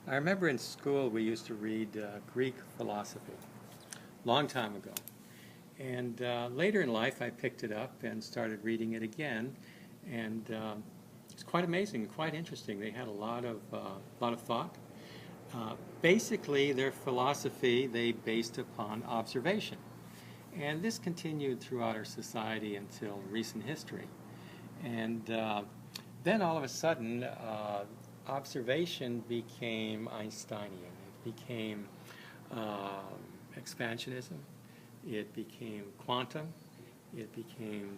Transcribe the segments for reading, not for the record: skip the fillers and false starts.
I remember in school we used to read Greek philosophy, long time ago. And later in life I picked it up and started reading it again, and it's quite amazing, quite interesting. They had a lot of thought. Basically, their philosophy they based upon observation, and this continued throughout our society until recent history. And then all of a sudden, observation became Einsteinian. It became expansionism. It became quantum. It became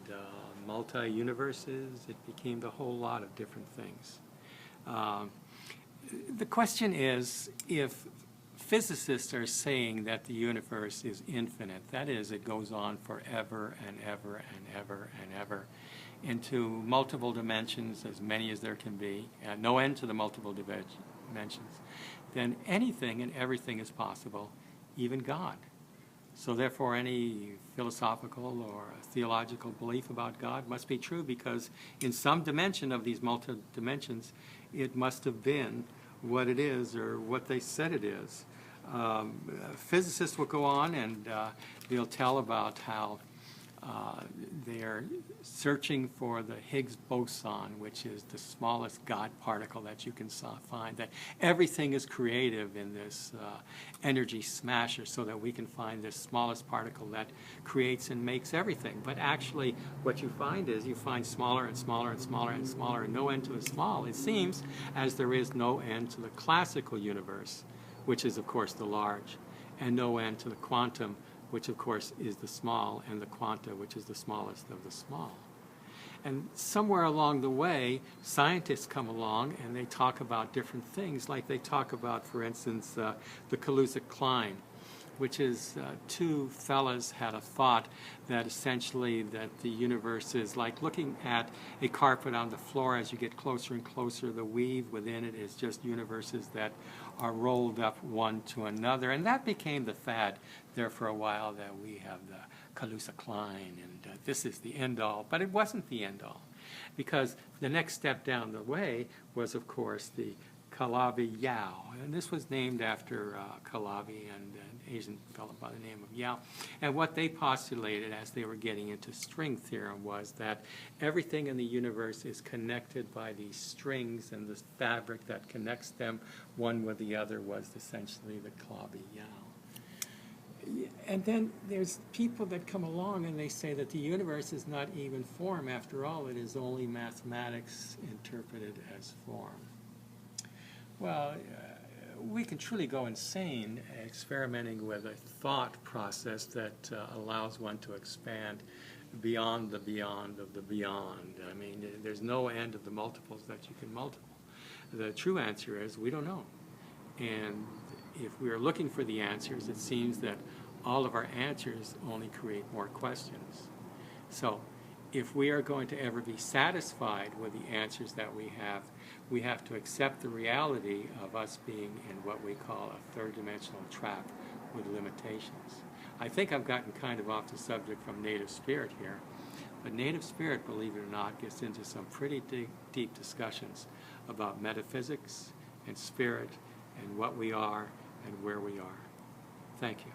multi-universes. It became a whole lot of different things. The question is, if physicists are saying that the universe is infinite, that is, it goes on forever and ever and ever and ever, into multiple dimensions, as many as there can be, and no end to the multiple dimensions, then anything and everything is possible, even God. So therefore any philosophical or theological belief about God must be true, because in some dimension of these multi-dimensions it must have been what it is or what they said it is. Physicists will go on and they'll tell about how they're searching for the Higgs boson, which is the smallest God particle that you can find, that everything is creative in this energy smasher, so that we can find this smallest particle that creates and makes everything. But actually what you find is you find smaller and smaller and smaller and smaller, and no end to the small. It seems as there is no end to the classical universe, which is of course the large, and no end to the quantum, which of course is the small, and the quanta, which is the smallest of the small. And somewhere along the way, scientists come along and they talk about different things, like they talk about, for instance, the Kaluza-Klein, which is two fellas had a thought that essentially that the universe is like looking at a carpet on the floor. As you get closer and closer, the weave within it is just universes that are rolled up one to another. And that became the fad there for a while, that we have the Kaluza-Klein, and this is the end-all. But it wasn't the end-all, because the next step down the way was, of course, the Calabi-Yau, and this was named after Calabi and an Asian fellow by the name of Yau. And what they postulated as they were getting into string theorem was that everything in the universe is connected by these strings, and the fabric that connects them one with the other was essentially the Calabi-Yau. And then there's people that come along and they say that the universe is not even form after all, it is only mathematics interpreted as form. Well, we can truly go insane experimenting with a thought process that allows one to expand beyond the beyond of the beyond. I mean, there's no end of the multiples that you can multiple. The true answer is we don't know. And if we are looking for the answers, it seems that all of our answers only create more questions. So if we are going to ever be satisfied with the answers that we have to accept the reality of us being in what we call a third-dimensional trap with limitations. I think I've gotten kind of off the subject from native spirit here, but native spirit, believe it or not, gets into some pretty deep discussions about metaphysics and spirit and what we are and where we are. Thank you.